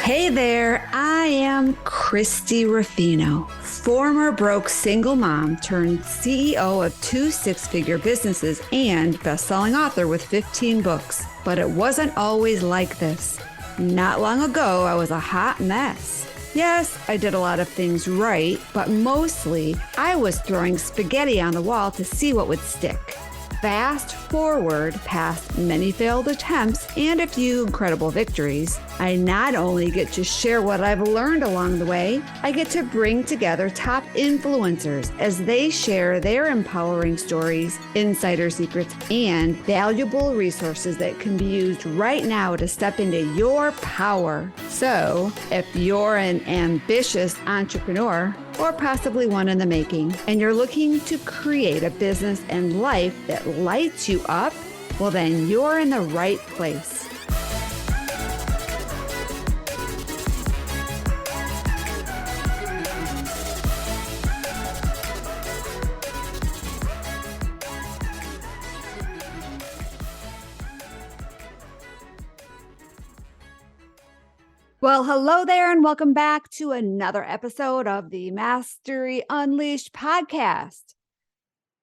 Hey there, I am Christy Ruffino, former broke single mom turned CEO of 2 six-figure businesses and best-selling author with 15 books. But it wasn't always like this. Not long ago, I was a hot mess. Yes, I did a lot of things right, but mostly I was throwing spaghetti on the wall to see what would stick. Fast forward past many failed attempts and a few incredible victories, I not only get to share what I've learned along the way, I get to bring together top influencers as they share their empowering stories, insider secrets, and valuable resources that can be used right now to step into your power. So, if you're an ambitious entrepreneur, or possibly one in the making, and you're looking to create a business and life that lights you up, well then you're in the right place. Well, hello there, and welcome back to another episode of the Mastery Unleashed podcast.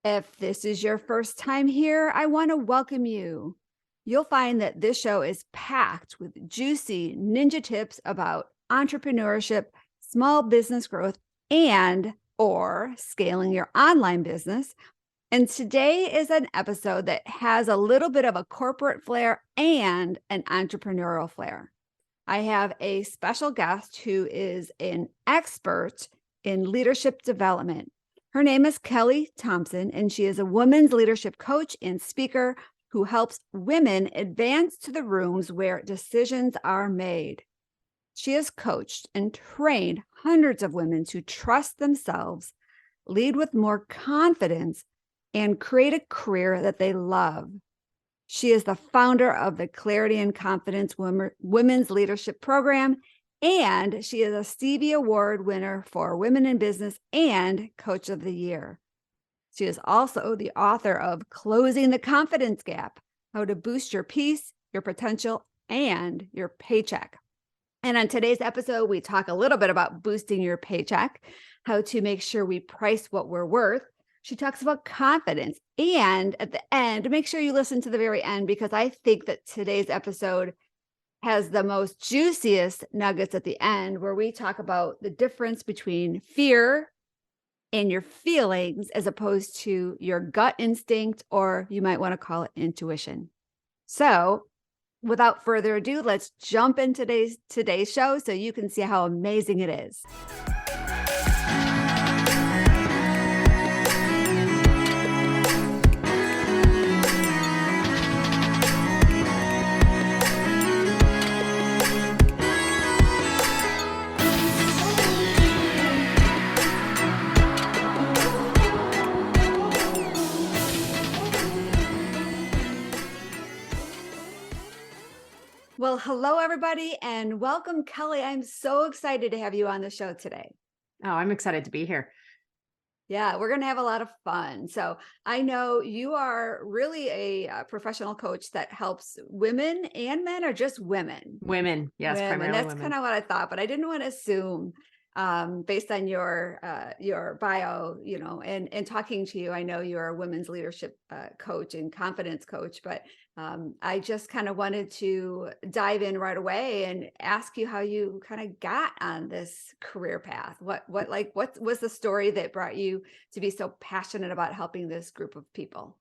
If this is your first time here, I want to welcome you. You'll find that this show is packed with juicy ninja tips about entrepreneurship, small business growth, or scaling your online business. And today is an episode that has a little bit of a corporate flair and an entrepreneurial flair. I have a special guest who is an expert in leadership development. Her name is KELLI Thompson, and she is a women's leadership coach and speaker who helps women advance to the rooms where decisions are made. She has coached and trained hundreds of women to trust themselves, lead with more confidence, and create a career that they love. She is the founder of the Clarity and Confidence Women's Leadership Program, and she is a Stevie Award winner for Women in Business and Coach of the Year. She is also the author of Closing the Confidence Gap: How to Boost Your Peace, Your Potential, and Your Paycheck. And on today's episode, we talk a little bit about boosting your paycheck, how to make sure we price what we're worth. She talks about confidence. And at the end, make sure you listen to the very end, because I think that today's episode has the most juiciest nuggets at the end, where we talk about the difference between fear and your feelings as opposed to your gut instinct, or you might want to call it intuition. So without further ado, let's jump into today's show so you can see how amazing it is. Well, hello, everybody, and welcome, KELLI. I'm so excited to have you on the show today. Oh, I'm excited to be here. Yeah, we're going to have a lot of fun. So I know you are really a professional coach that helps women and men, or just women? Women, yes, primarily That's women. kind of what I thought, but I didn't want to assume based on your bio, and talking to you. I know you're a women's leadership coach and confidence coach, but I just kind of wanted to dive in right away and ask you how you kind of got on this career path. What was the story that brought you to be so passionate about helping this group of people?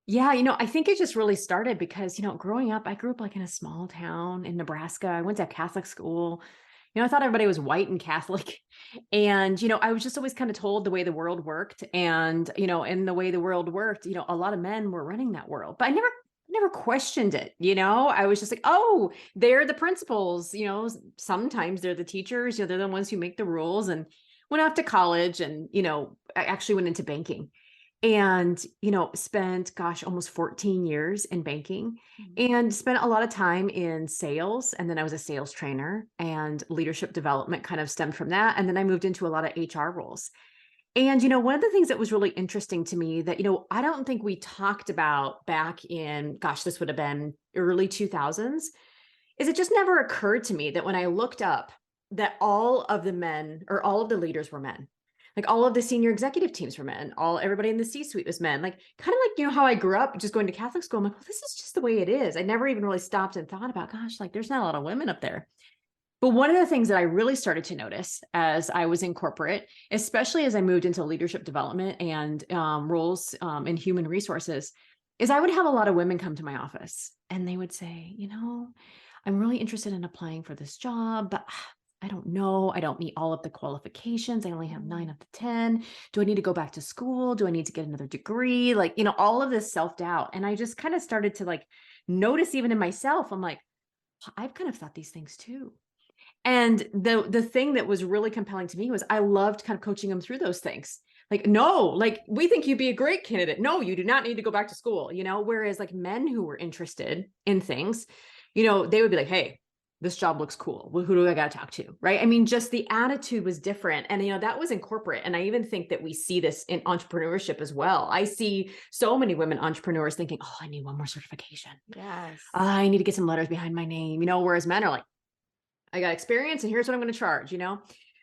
Yeah, I think it just really started because, growing up, I grew up like in a small town in Nebraska. I went to Catholic school. I thought everybody was white and Catholic. And, I was just always kind of told the way the world worked. And, in the way the world worked, a lot of men were running that world. But I never questioned it. I was just like, oh, they're the principals. Sometimes they're the teachers. They're the ones who make the rules. And went off to college and, I actually went into banking. And, spent, almost 14 years in banking, and spent a lot of time in sales. And then I was a sales trainer, and leadership development kind of stemmed from that. And then I moved into a lot of HR roles. And, one of the things that was really interesting to me that, I don't think we talked about back in, this would have been early 2000s, is it just never occurred to me that when I looked up that all of the men or all of the leaders were men. Like all of the senior executive teams were men, everybody in the C-suite was men. Like kind of like, how I grew up just going to Catholic school. I'm like, well, this is just the way it is. I never even really stopped and thought about, gosh, like there's not a lot of women up there. But one of the things that I really started to notice as I was in corporate, especially as I moved into leadership development and roles in human resources, is I would have a lot of women come to my office and they would say, I'm really interested in applying for this job, but I don't know. I don't meet all of the qualifications. I only have 9 out of 10. Do I need to go back to school? Do I need to get another degree? Like, all of this self-doubt. And I just kind of started to like notice even in myself, I'm like, I've kind of thought these things too. And the thing that was really compelling to me was I loved kind of coaching them through those things. Like, no, like we think you'd be a great candidate. No, you do not need to go back to school, whereas like men who were interested in things, they would be like, hey, this job looks cool. Well, who do I got to talk to? Right. I mean, just the attitude was different. And, that was in corporate. And I even think that we see this in entrepreneurship as well. I see so many women entrepreneurs thinking, oh, I need one more certification. Yes. I need to get some letters behind my name, whereas men are like, I got experience and here's what I'm going to charge,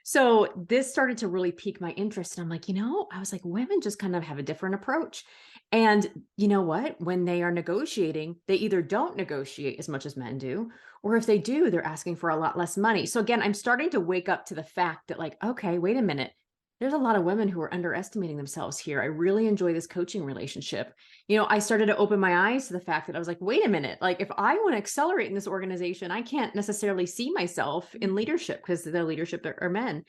So this started to really pique my interest. And I'm like, I was like, women just kind of have a different approach. And you know what? When they are negotiating, they either don't negotiate as much as men do, or if they do, they're asking for a lot less money. So again, I'm starting to wake up to the fact that like, okay, wait a minute. There's a lot of women who are underestimating themselves here. I really enjoy this coaching relationship. I started to open my eyes to the fact that I was like, wait a minute, like if I want to accelerate in this organization, I can't necessarily see myself in leadership because the leadership are men.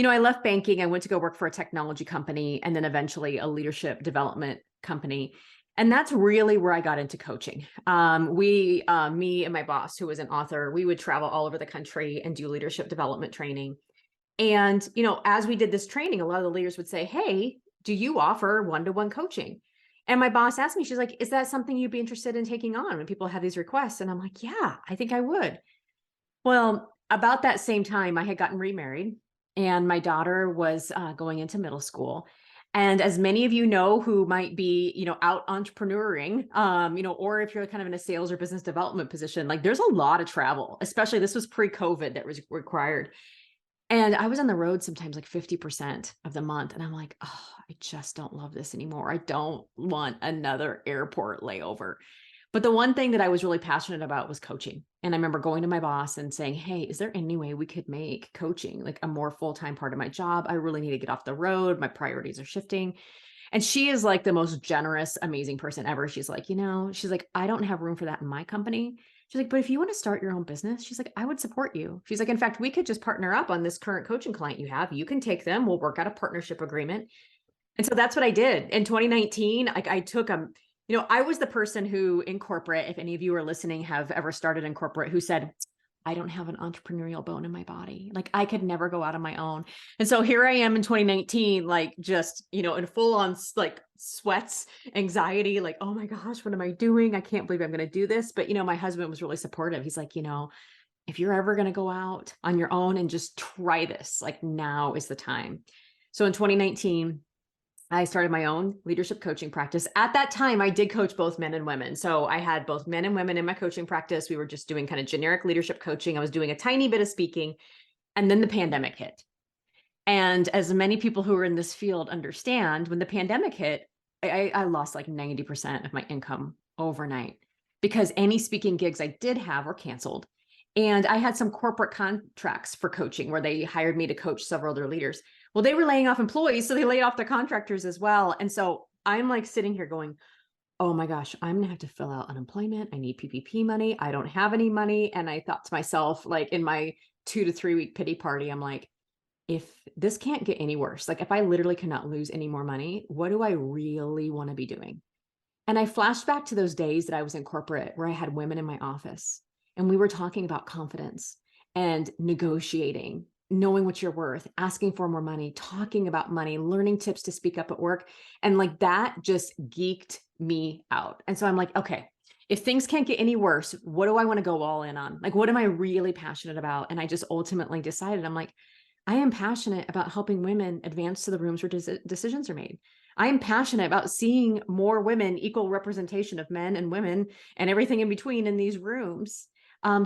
I left banking. I went to go work for a technology company and then eventually a leadership development company. And that's really where I got into coaching. Me and my boss, who was an author, we would travel all over the country and do leadership development training. And, as we did this training, a lot of the leaders would say, hey, do you offer one-to-one coaching? And my boss asked me, she's like, is that something you'd be interested in taking on when people have these requests? And I'm like, yeah, I think I would. Well, about that same time, I had gotten remarried and my daughter was going into middle school. And as many of you know, who might be, out entrepreneuring, or if you're kind of in a sales or business development position, like there's a lot of travel, especially this was pre-COVID that was required. And I was on the road sometimes like 50% of the month. And I'm like, oh, I just don't love this anymore. I don't want another airport layover. But the one thing that I was really passionate about was coaching. And I remember going to my boss and saying, hey, is there any way we could make coaching like a more full-time part of my job? I really need to get off the road. My priorities are shifting. And she is like the most generous, amazing person ever. She's like, I don't have room for that in my company. She's like, but if you want to start your own business, she's like, I would support you. She's like, in fact, we could just partner up on this current coaching client you have. You can take them. We'll work out a partnership agreement. And so that's what I did. In 2019, like I took I was the person who in corporate, if any of you are listening, have ever started in corporate, who said, I don't have an entrepreneurial bone in my body. Like I could never go out on my own. And so here I am in 2019, like just, in full on like sweats, anxiety, like, oh my gosh, what am I doing? I can't believe I'm going to do this. But, my husband was really supportive. He's like, if you're ever going to go out on your own and just try this, like now is the time. So in 2019, I started my own leadership coaching practice. At that time, I did coach both men and women. So I had both men and women in my coaching practice. We were just doing kind of generic leadership coaching. I was doing a tiny bit of speaking, and then the pandemic hit. And as many people who are in this field understand, when the pandemic hit, I lost like 90% of my income overnight because any speaking gigs I did have were canceled. And I had some corporate contracts for coaching where they hired me to coach several other leaders. Well, they were laying off employees, so they laid off the contractors as well. And so I'm like sitting here going, oh my gosh, I'm gonna have to fill out unemployment. I need PPP money. I don't have any money. And I thought to myself, like in my 2 to 3 week pity party, I'm like, if this can't get any worse, like if I literally cannot lose any more money, what do I really want to be doing? And I flashed back to those days that I was in corporate where I had women in my office and we were talking about confidence and negotiating, knowing what you're worth, asking for more money, talking about money, learning tips to speak up at work. And like that just geeked me out. And so I'm like, okay, if things can't get any worse, what do I want to go all in on? Like, what am I really passionate about? And I just ultimately decided, I'm like, I am passionate about helping women advance to the rooms where decisions are made. I am passionate about seeing more women, equal representation of men and women and everything in between in these rooms,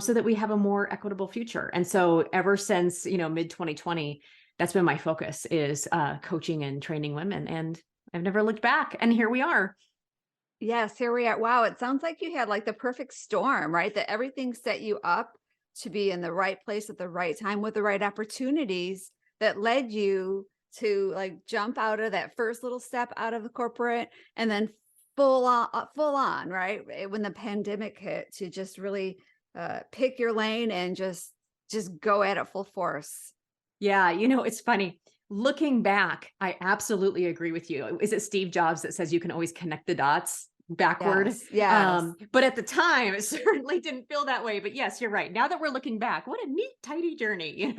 so that we have a more equitable future. And so ever since, mid 2020, that's been my focus is coaching and training women. And I've never looked back. And here we are. Yes, here we are. Wow, it sounds like you had like the perfect storm, right? That everything set you up to be in the right place at the right time with the right opportunities that led you to like jump out of that first little step out of the corporate and then full on, right? When the pandemic hit to just really pick your lane and just go at it full force. Yeah, it's funny. Looking back, I absolutely agree with you. Is it Steve Jobs that says you can always connect the dots backward? Yes. But at the time, it certainly didn't feel that way. But yes, you're right. Now that we're looking back, what a neat, tidy journey,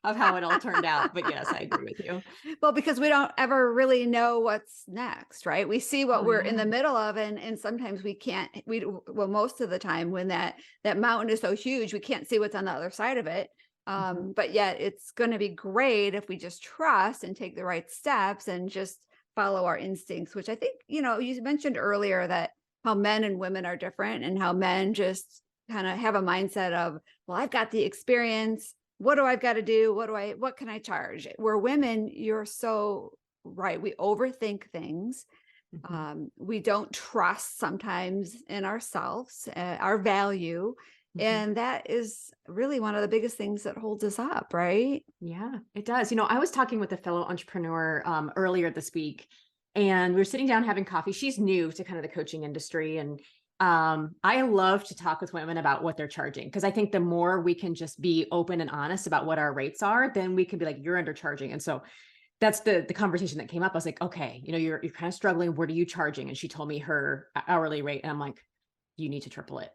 of how it all turned out. But yes, I agree with you. Well, because we don't ever really know what's next, right? We see what Oh, we're in yeah. the middle of, and sometimes we can't. Well, most of the time, when that mountain is so huge, we can't see what's on the other side of it. Mhm. But yet, it's going to be great if we just trust and take the right steps and just follow our instincts. Which I think you mentioned earlier that how men and women are different, and how men just kind of have a mindset of, well, I've got the experience, what do I've got to do? What can I charge? Where women, you're so right. We overthink things. Mhm. We don't trust sometimes in ourselves, our value. Mhm. And that is really one of the biggest things that holds us up, right? Yeah, it does. I was talking with a fellow entrepreneur earlier this week, and we were sitting down having coffee. She's new to kind of the coaching industry, and I love to talk with women about what they're charging because I think the more we can just be open and honest about what our rates are, then we can be like, "You're undercharging." And so that's the conversation that came up. I was like, "Okay, you're kind of struggling. What are you charging?" And she told me her hourly rate, and I'm like, "You need to triple it."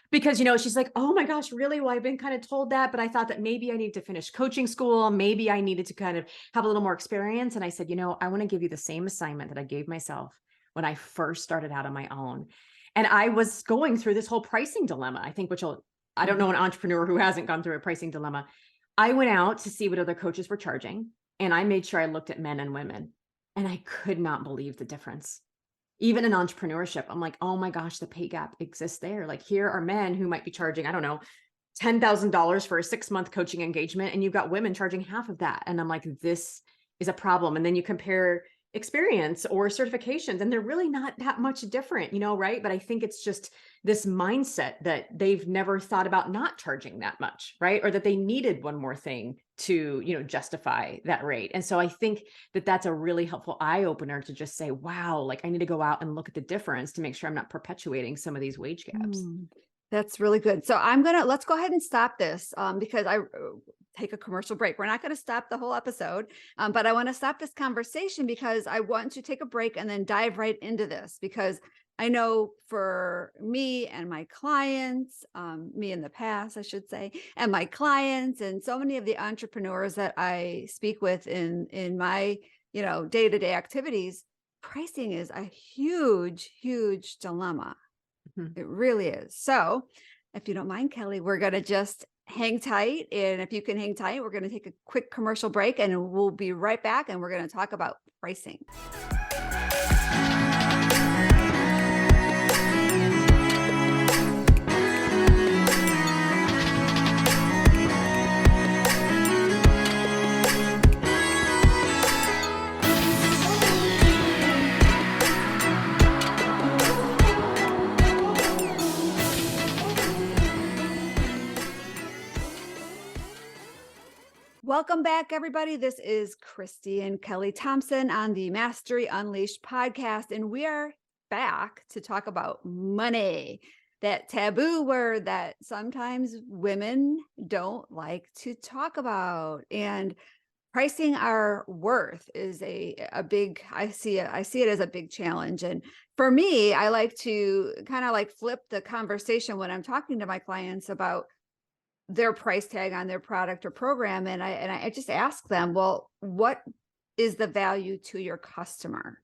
Because, she's like, "Oh my gosh, really? Well, I've been kind of told that, but I thought that maybe I need to finish coaching school. Maybe I needed to kind of have a little more experience." And I said, I want to give you the same assignment that I gave myself when I first started out on my own. And I was going through this whole pricing dilemma, I think, I don't know an Mhm. entrepreneur who hasn't gone through a pricing dilemma. I went out to see what other coaches were charging, and I made sure I looked at men and women, and I could not believe the difference. Even in entrepreneurship, I'm like, oh my gosh, the pay gap exists there. Like, here are men who might be charging, I don't know, $10,000 for a 6-month coaching engagement, and you've got women charging half of that. And I'm like, this is a problem. And then you compare experience or certifications, and they're really not that much different, right? But I think it's just this mindset that they've never thought about not charging that much, right? Or that they needed one more thing to, justify that rate. And so I think that that's a really helpful eye opener to just say, wow, like I need to go out and look at the difference to make sure I'm not perpetuating some of these wage gaps. Mm, that's really good. So let's go ahead and stop this because I take a commercial break. We're not going to stop the whole episode, but I want to stop this conversation because I want to take a break and then dive right into this because I know for me and my clients, me in the past, I should say, and my clients and so many of the entrepreneurs that I speak with in my, day-to-day activities, pricing is a huge, huge dilemma. Mhm. It really is. So, if you don't mind, Kelly, we're going to just hang tight. And if you can hang tight, we're going to take a quick commercial break and we'll be right back. And we're going to talk about pricing. Welcome back, everybody. This is Christy and Kelli Thompson on the Mastery Unleashed podcast, and we are back to talk about money, that taboo word that sometimes women don't like to talk about. And pricing our worth is a big, I see it as a big challenge. And for me, I like to kind of like flip the conversation when I'm talking to my clients about their price tag on their product or program. And I just ask them, well, what is the value to your customer?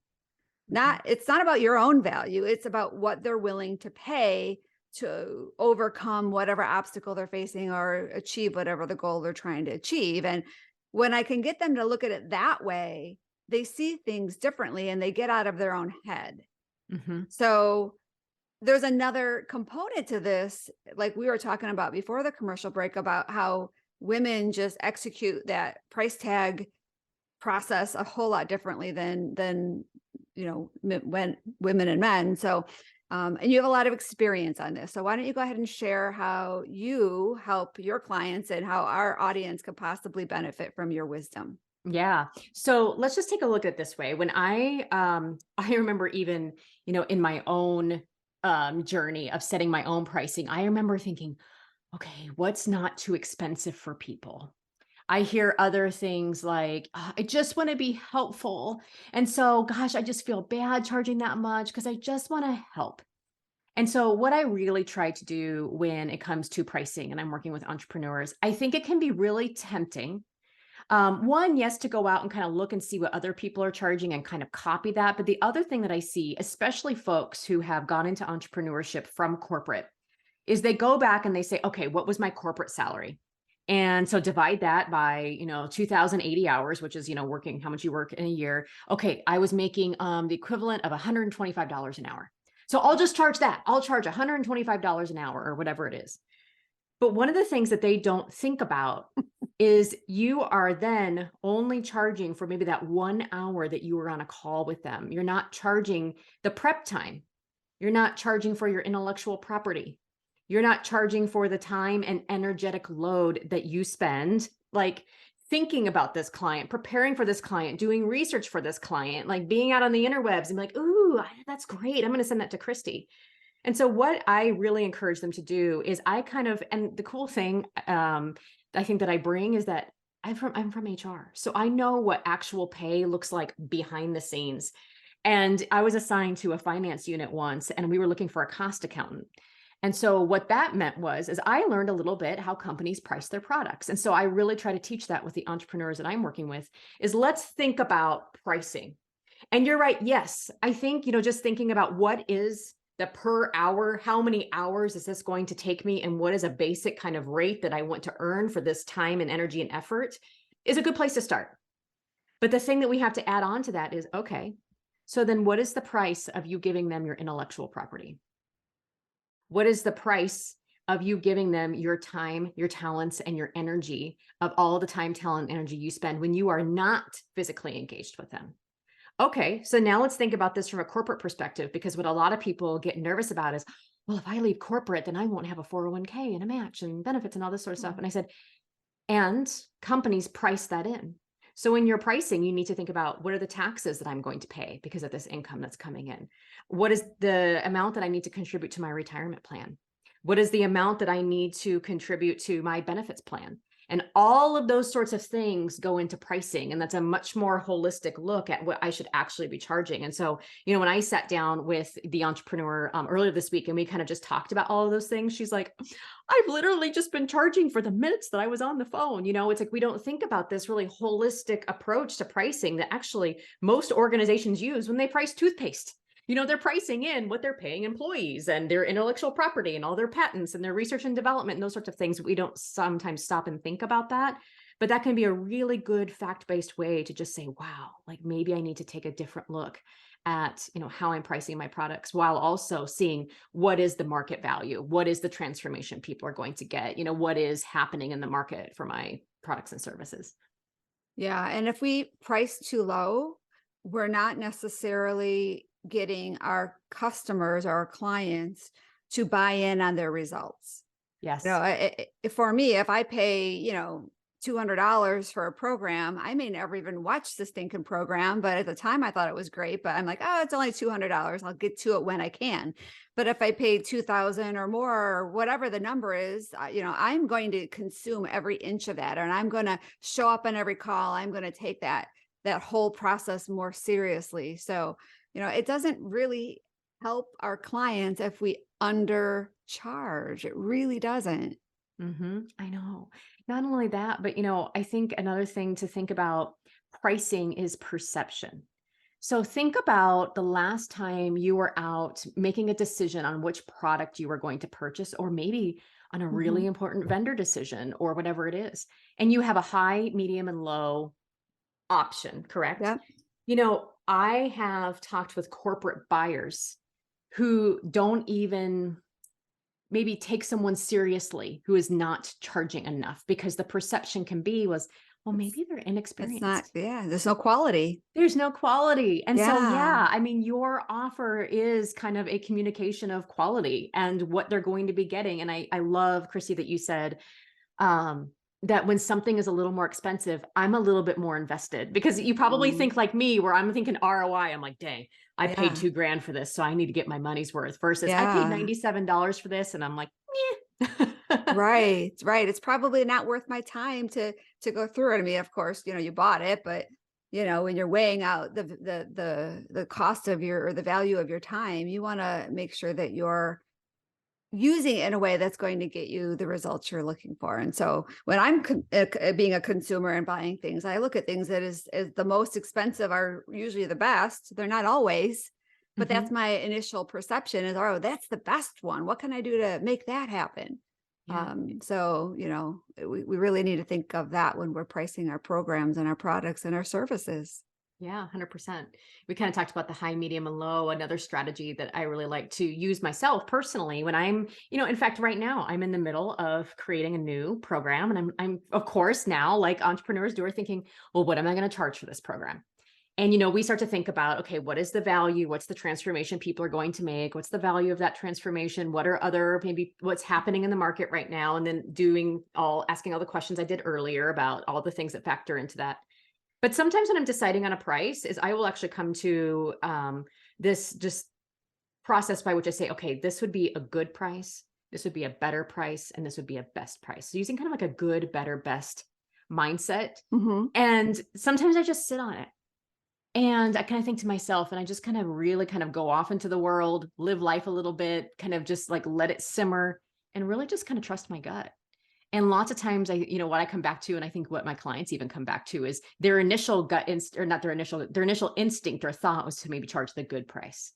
Mhm. It's not about your own value. It's about what they're willing to pay to overcome whatever obstacle they're facing or achieve whatever the goal they're trying to achieve. And when I can get them to look at it that way, they see things differently and they get out of their own head. Mm-hmm. So there's another component to this, like we were talking about before the commercial break, about how women just execute that price tag process a whole lot differently than when women and men. So and you have a lot of experience on this. So why don't you go ahead and share how you help your clients and how our audience could possibly benefit from your wisdom? Yeah. So let's just take a look at it this way. When I remember even, in my own journey of setting my own pricing, I remember thinking, okay, what's not too expensive for people? I hear other things like, I just want to be helpful. And so, gosh, I just feel bad charging that much because I just want to help. And so, what I really try to do when it comes to pricing and I'm working with entrepreneurs, I think it can be really tempting. One, yes, to go out and kind of look and see what other people are charging and kind of copy that. But the other thing that I see, especially folks who have gone into entrepreneurship from corporate, is they go back and they say, okay, what was my corporate salary? And so divide that by, 2,080 hours, which is, working how much you work in a year. Okay, I was making the equivalent of $125 an hour. So I'll just charge that. I'll charge $125 an hour or whatever it is. But one of the things that they don't think about is you are then only charging for maybe that 1 hour that you were on a call with them. You're not charging the prep time. You're not charging for your intellectual property. You're not charging for the time and energetic load that you spend, like thinking about this client, preparing for this client, doing research for this client, like being out on the interwebs and like, ooh, that's great. I'm going to send that to Christy. And so what I really encourage them to do is and the cool thing I think that I bring is that I'm from HR. So I know what actual pay looks like behind the scenes. And I was assigned to a finance unit once, and we were looking for a cost accountant. And so what that meant is I learned a little bit how companies price their products. And so I really try to teach that with the entrepreneurs that I'm working with is let's think about pricing. And you're right. Yes. I think, just thinking about what is the per hour, how many hours is this going to take me? And what is a basic kind of rate that I want to earn for this time and energy and effort is a good place to start. But the thing that we have to add on to that is, okay, so then what is the price of you giving them your intellectual property? What is the price of you giving them your time, your talents, and your energy of all the time, talent, energy you spend when you are not physically engaged with them? Okay, so now let's think about this from a corporate perspective, because what a lot of people get nervous about is, well, if I leave corporate, then I won't have a 401k and a match and benefits and all this sort of stuff. And I said, and companies price that in. So in your pricing, you need to think about what are the taxes that I'm going to pay because of this income that's coming in? What is the amount that I need to contribute to my retirement plan? What is the amount that I need to contribute to my benefits plan? And all of those sorts of things go into pricing. And that's a much more holistic look at what I should actually be charging. And so, when I sat down with the entrepreneur earlier this week and we kind of just talked about all of those things, she's like, I've literally just been charging for the minutes that I was on the phone. It's like we don't think about this really holistic approach to pricing that actually most organizations use when they price toothpaste. They're pricing in what they're paying employees and their intellectual property and all their patents and their research and development and those sorts of things. We don't sometimes stop and think about that, but that can be a really good fact-based way to just say, wow, like maybe I need to take a different look at, how I'm pricing my products while also seeing what is the market value, what is the transformation people are going to get, what is happening in the market for my products and services. Yeah. And if we price too low, we're not necessarily getting our customers or our clients to buy in on their results. Yes. For me, if I pay, $200 for a program, I may never even watch the stinking program. But at the time I thought it was great, but I'm like, oh, it's only $200. I'll get to it when I can. But if I paid 2,000 or more, or whatever the number is, I'm going to consume every inch of that. And I'm going to show up on every call. I'm going to take that whole process more seriously. So, it doesn't really help our clients if we undercharge. It really doesn't. I know. Not only that, but I think another thing to think about pricing is perception. So think about the last time you were out making a decision on which product you were going to purchase, or maybe on a really important vendor decision or whatever it is. And you have a high, medium, and low option, correct? Yep. I have talked with corporate buyers who don't even maybe take someone seriously who is not charging enough because the perception can be was, well, It's maybe they're it's not, inexperienced. yeah, there's no quality. There's no quality. And so, Yeah. yeah, I mean, your offer is kind of a communication of quality and what they're going to be getting. And I love, Chrissy, that you said, um, that when something is a little more expensive, I'm a little bit more invested because you probably Mm, think like me, where I'm thinking ROI. I'm like, dang, I paid yeah. $2,000 for this, so I need to get my money's worth. Versus, I paid Yeah. $97 for this, and I'm like, meh. Right, right. It's probably not worth my time to go through it. I mean, of course, you bought it, but when you're weighing out the cost of your or the value of your time, you want to make sure that you're using it in a way that's going to get you the results you're looking for. And so when I'm being a consumer and buying things, I look at things that is the most expensive are usually the best. They're not always, but that's Mhm. my initial perception is, oh, that's the best one. What can I do to make that happen? Yeah. So, we really need to think of that when we're pricing our programs and our products and our services. Yeah, 100%. We kind of talked about the high, medium, and low. Another strategy that I really like to use myself personally when in fact, right now I'm in the middle of creating a new program. And I'm of course now, like entrepreneurs do, are thinking, well, what am I going to charge for this program? And, we start to think about, okay, what is the value? What's the transformation people are going to make? What's the value of that transformation? What are maybe what's happening in the market right now? And then asking all the questions I did earlier about all the things that factor into that. But sometimes when I'm deciding on a price is I will actually come to this just process by which I say, okay, this would be a good price, this would be a better price, and this would be a best price. So using kind of like a good, better, best mindset. Hmm. And sometimes I just sit on it and I kind of think to myself, and I just kind of really kind of go off into the world, live life a little bit, kind of just like let it simmer and really just kind of trust my gut. And lots of times what I come back to, and I think what my clients even come back to is their initial or not their initial instinct or thought was to maybe charge the good price.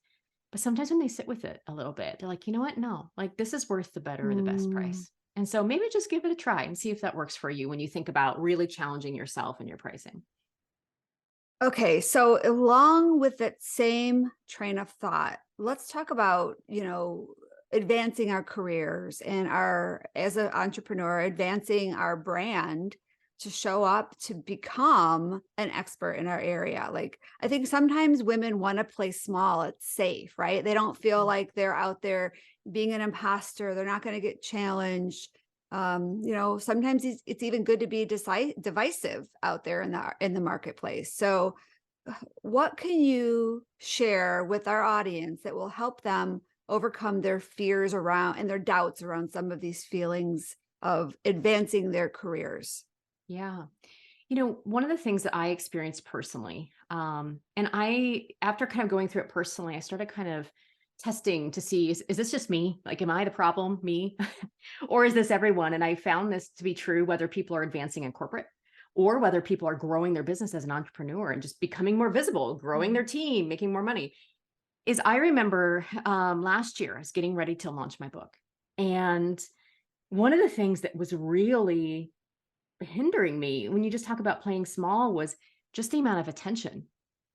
But sometimes when they sit with it a little bit, they're like, you know what? No, like this is worth the better or the best Mm. price. And so maybe just give it a try and see if that works for you when you think about really challenging yourself and your pricing. Okay, so along with that same train of thought, let's talk about, advancing our careers and as an entrepreneur, advancing our brand to show up to become an expert in our area. Like, I think sometimes women want to play small, it's safe, right? They don't feel Mm. like they're out there being an imposter, they're not going to get challenged. Sometimes it's even good to be divisive out there in the marketplace. So what can you share with our audience that will help them overcome their fears around and their doubts around some of these feelings of advancing their careers? Yeah. One of the things that I experienced personally, and after kind of going through it personally, I started kind of testing to see, is this just me? Like, am I the problem, me? Or is this everyone? And I found this to be true, whether people are advancing in corporate or whether people are growing their business as an entrepreneur and just becoming more visible, growing Mhm. their team, making more money. Is I remember last year, I was getting ready to launch my book. And one of the things that was really hindering me when you just talk about playing small was just the amount of attention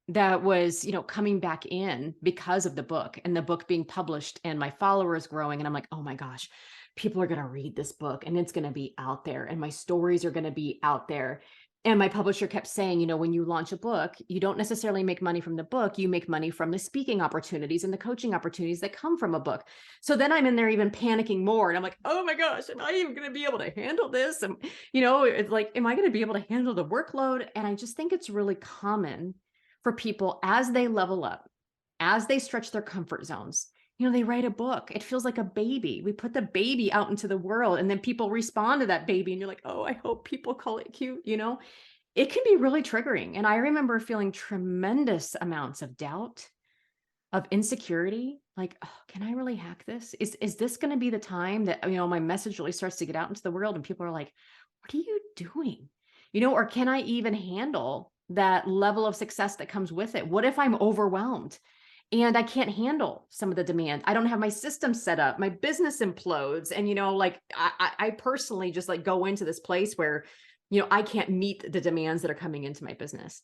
that was coming back in because of the book and the book being published and my followers growing, and I'm like, oh my gosh, people are going to read this book and it's going to be out there and my stories are going to be out there. And my publisher kept saying, when you launch a book, you don't necessarily make money from the book, you make money from the speaking opportunities and the coaching opportunities that come from a book. So then I'm in there even panicking more and I'm like, oh my gosh, am I even going to be able to handle this? And it's like, am I going to be able to handle the workload? And I just think it's really common for people as they level up, as they stretch their comfort zones. They write a book. It feels like a baby. We put the baby out into the world and then people respond to that baby and you're like, oh, I hope people call it cute. It can be really triggering. And I remember feeling tremendous amounts of doubt, of insecurity, like, oh, can I really hack this? Is this going to be the time that, my message really starts to get out into the world and people are like, what are you doing? Or can I even handle that level of success that comes with it? What if I'm overwhelmed and I can't handle some of the demand? I don't have my system set up, my business implodes. And, like I personally just like go into this place where, I can't meet the demands that are coming into my business.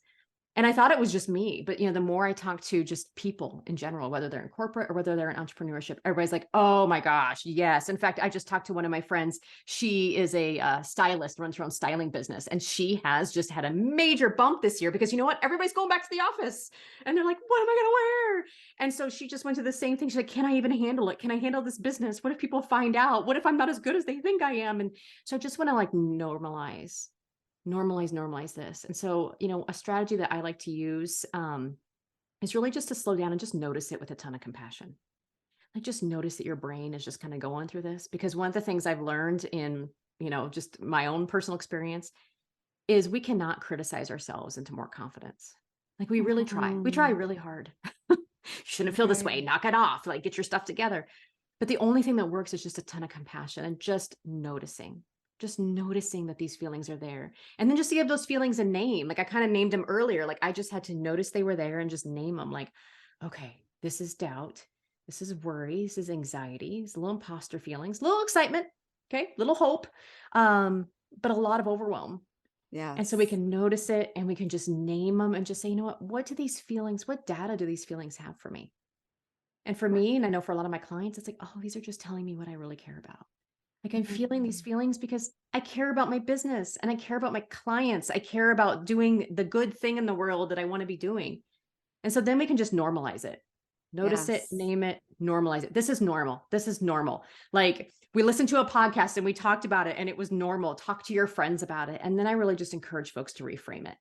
And I thought it was just me, but the more I talk to just people in general, whether they're in corporate or whether they're in entrepreneurship, everybody's like, "Oh my gosh, yes." In fact, I just talked to one of my friends. She is a stylist, runs her own styling business, and she has just had a major bump this year because you know what? Everybody's going back to the office, and they're like, "What am I going to wear?" And so she just went to the same thing. She's like, "Can I even handle it? Can I handle this business? What if people find out? What if I'm not as good as they think I am?" And so I just want to like normalize this. And so, a strategy that I like to use is really just to slow down and just notice it with a ton of compassion. Like just notice that your brain is just kind of going through this. Because one of the things I've learned in, just my own personal experience is we cannot criticize ourselves into more confidence. Like we really try. We try Mm, really hard. Shouldn't feel this way. right. Knock it off. Like get your stuff together. But the only thing that works is just a ton of compassion and just noticing that these feelings are there. And then just to give those feelings a name. Like I kind of named them earlier. Like I just had to notice they were there and just name them. Like, okay, this is doubt. This is worry. This is anxiety. It's a little imposter feelings, a little excitement. Okay. Little hope. But a lot of overwhelm. And so we Yes. can notice it and we can just name them and just say, what do these feelings, what data do these feelings have for me? And for me, and I know for a lot of my clients, it's like, oh, these are just telling me what I really care about. Like I'm feeling these Mm, feelings because I care about my business and I care about my clients. I care about doing the good thing in the world that I want to be doing. And so then we can just normalize it. Notice it, yes. name it, normalize it. This is normal. This is normal. Like we listened to a podcast and we talked about it and it was normal. Talk to your friends about it. And then I really just encourage folks to reframe it.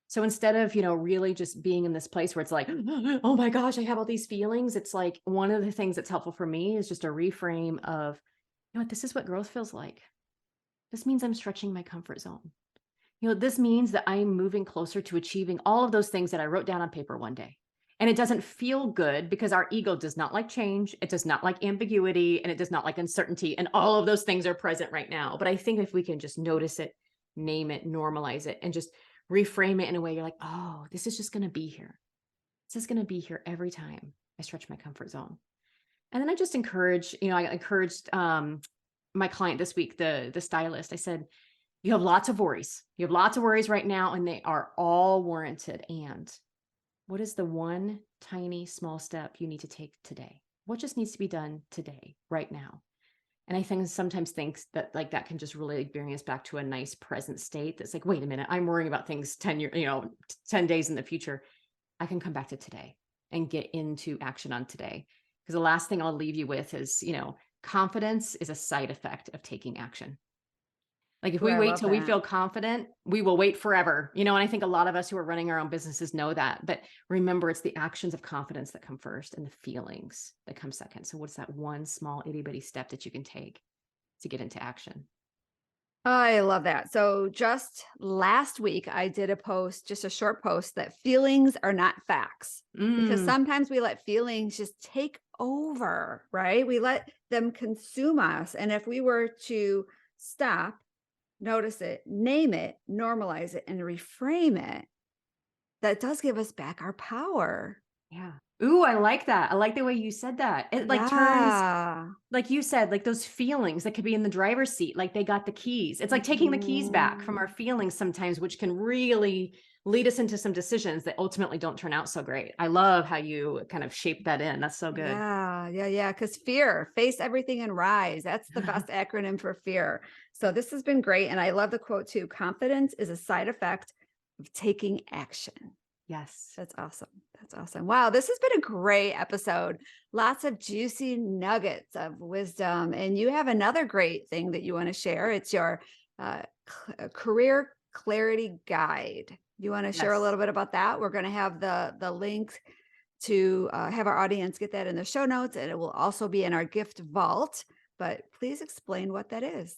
So instead of, really just being in this place where it's like, oh my gosh, I have all these feelings. It's like one of the things that's helpful for me is just a reframe of, this is what growth feels like. This means I'm stretching my comfort zone. This means that I'm moving closer to achieving all of those things that I wrote down on paper one day. And it doesn't feel good because our ego does not like change. It does not like ambiguity and it does not like uncertainty. And all of those things are present right now. But I think if we can just notice it, name it, normalize it, and just reframe it in a way you're like, oh, this is just going to be here. This is going to be here every time I stretch my comfort zone. And then I just I encouraged my client this week, the stylist. I said, you have lots of worries. You have lots of worries right now, and they are all warranted. And what is the one tiny small step you need to take today? What just needs to be done today, right now? And I think sometimes thinks that like that can just really bring us back to a nice present state. That's like, wait a minute, I'm worrying about things 10 years, 10 days in the future. I can come back to today and get into action on today. Because the last thing I'll leave you with is, confidence is a side effect of taking action. Like if Ooh, we I wait love till we that. feel confident, we will wait forever. And I think a lot of us who are running our own businesses know that. But remember, it's the actions of confidence that come first and the feelings that come second. So what's that one small itty bitty step that you can take to get into action? I love that. So just last week, I did a post, just a short post that feelings are not facts because Mm, sometimes we let feelings just take over, right? We let them consume us. And if we were to stop, notice it, name it, normalize it, and reframe it, that does give us back our power. yeah. Ooh, I like that. I like the way you said that. It like turns, Yeah. like you said, like those feelings that could be in the driver's seat, like they got the keys. It's like taking the keys back from our Mhm. feelings sometimes, which can really lead us into some decisions that ultimately don't turn out so great. I love how you kind of shape that in. That's so good. Yeah. Because fear, face everything and rise. That's the best acronym for fear. So this has been great. And I love the quote too. Confidence is a side effect of taking action. Yes. That's awesome. That's awesome. Wow. This has been a great episode. Lots of juicy nuggets of wisdom. And you have another great thing that you want to share. It's your career clarity guide. You want to share a Yes. little bit about that? We're going to have the link to have our audience get that in the show notes, and it will also be in our gift vault. But please explain what that is.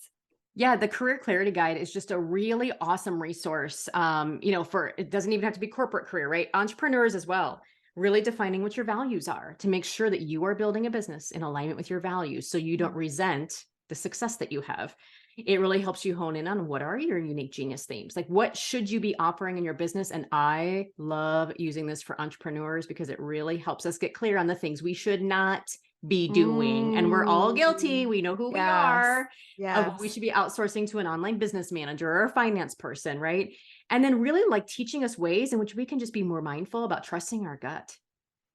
Yeah, the Career Clarity Guide is just a really awesome resource. For it doesn't even have to be corporate career, right? Entrepreneurs as well. Really defining what your values are to make sure that you are building a business in alignment with your values so you don't resent the success that you have. It really helps you hone in on what are your unique genius themes? Like what should you be offering in your business? And I love using this for entrepreneurs because it really helps us get clear on the things we should not be doing. And we're all guilty. Mm, We know who we yes. are of what we Yes. should be outsourcing to an online business manager or a finance person, right? And then really like teaching us ways in which we can just be more mindful about trusting our gut,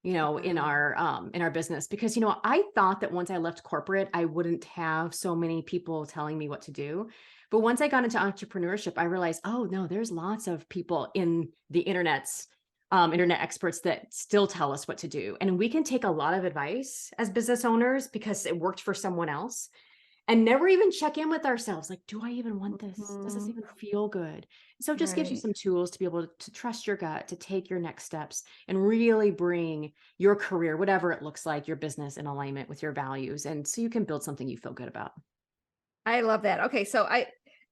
in our business. Because, I thought that once I left corporate, I wouldn't have so many people telling me what to do. But once I got into entrepreneurship, I realized, oh no, there's lots of people in the internet experts that still tell us what to do. And we can take a lot of advice as business owners because it worked for someone else and never even check in with ourselves. Like, do I even want this? Does this even feel good? So it just gives you some tools to be able to trust your gut, to take your next steps and really bring your career, whatever it looks like, your business in alignment with your values. And so you can build something you feel good about. I love that. Okay. So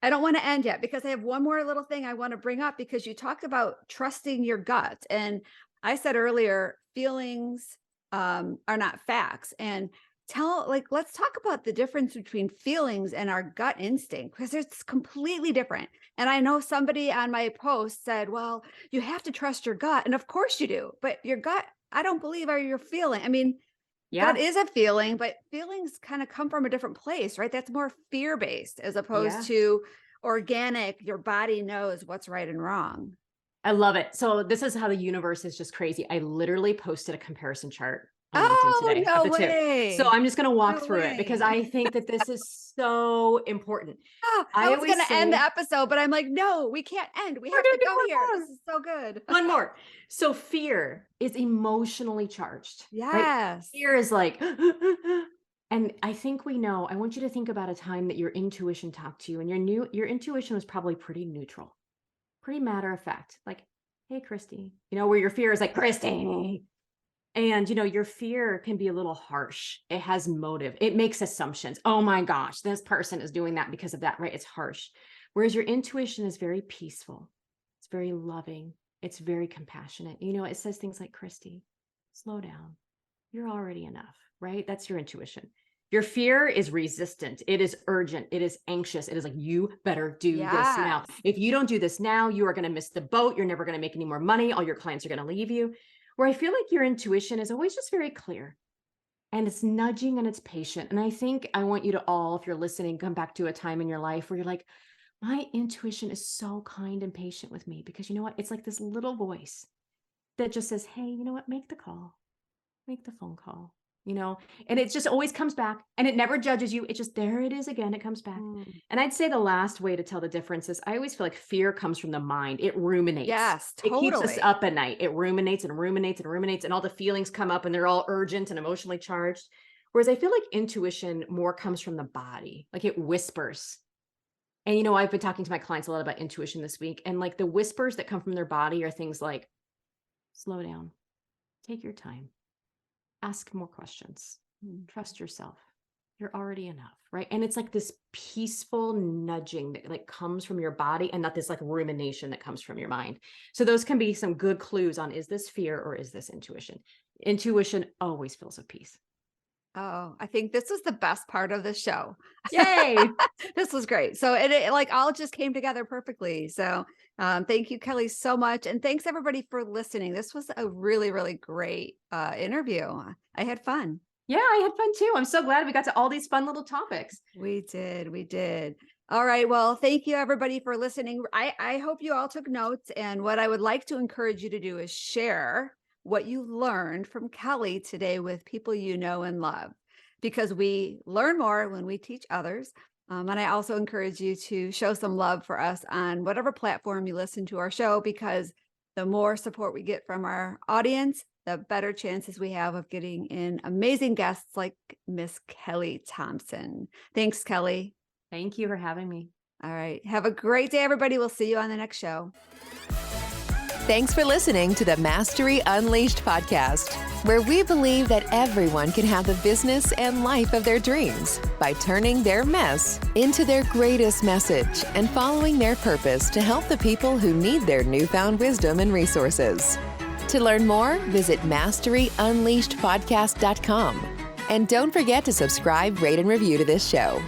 I don't want to end yet because I have one more little thing I want to bring up because you talked about trusting your gut. And I said earlier, feelings are not facts. And let's talk about the difference between feelings and our gut instinct, because it's completely different. And I know somebody on my post said, well, you have to trust your gut. And of course you do, but your gut, I don't believe are your feeling. I mean, Yeah. gut is a feeling, but feelings kind of come from a different place, right? That's more fear-based as opposed to organic. Your body knows what's right and wrong. I love it. So this is how the universe is just crazy. I literally posted a comparison chart on LinkedIn Oh, today. no of the way. So I'm just going to walk No through it because way. I think that this is so important. Oh, I was going to end the episode, but I'm like, no, we can't end. We have to go here. This is so good. One more. So fear is emotionally charged. Yes. Right? Fear is like, and I think we know, I want you to think about a time that your intuition talked to you and your intuition was probably pretty neutral, pretty matter of fact. Like, hey, Christy, where your fear is like, Christy. And, your fear can be a little harsh. It has motive. It makes assumptions. Oh my gosh, this person is doing that because of that, right? It's harsh. Whereas your intuition is very peaceful. It's very loving. It's very compassionate. It says things like, Christy, slow down. You're already enough, right? That's your intuition. Your fear is resistant. It is urgent. It is anxious. It is like, you better do this now. If you don't do this now, you are going to miss the boat. You're never going to make any more money. All your clients are going to leave you. Where I feel like your intuition is always just very clear and it's nudging and it's patient. And I think I want you to all, if you're listening, come back to a time in your life where you're like, my intuition is so kind and patient with me because you know what? It's like this little voice that just says, hey, you know what? Make the call, make the phone call, and it just always comes back and it never judges you. It just, there it is again. It comes back. And I'd say the last way to tell the difference is I always feel like fear comes from the mind. It ruminates. Yes, totally. It keeps us up at night. It ruminates and ruminates and ruminates and all the feelings come up and they're all urgent and emotionally charged. Whereas I feel like intuition more comes from the body, like it whispers. And, I've been talking to my clients a lot about intuition this week. And like the whispers that come from their body are things like, slow down, take your time. Ask more questions. Trust yourself. You're already enough, right? And it's like this peaceful nudging that like comes from your body and not this like rumination that comes from your mind. So those can be some good clues on, is this fear or is this intuition? Intuition always feels of peace. Oh, I think this was the best part of the show. Yay. This was great. So it like all just came together perfectly. So thank you, Kelly, so much. And thanks everybody for listening. This was a really, really great interview. I had fun. Yeah, I had fun too. I'm so glad we got to all these fun little topics. We did. All right. Well, thank you everybody for listening. I hope you all took notes. And what I would like to encourage you to do is share what you learned from Kelly today with people you know and love, because we learn more when we teach others. And I also encourage you to show some love for us on whatever platform you listen to our show, because the more support we get from our audience, the better chances we have of getting in amazing guests like Miss KELLI Thompson. Thanks, Kelly. Thank you for having me. All right. Have a great day, everybody. We'll see you on the next show. Thanks for listening to the Mastery Unleashed podcast, where we believe that everyone can have the business and life of their dreams by turning their mess into their greatest message and following their purpose to help the people who need their newfound wisdom and resources. To learn more, visit masteryunleashedpodcast.com. And don't forget to subscribe, rate, and review to this show.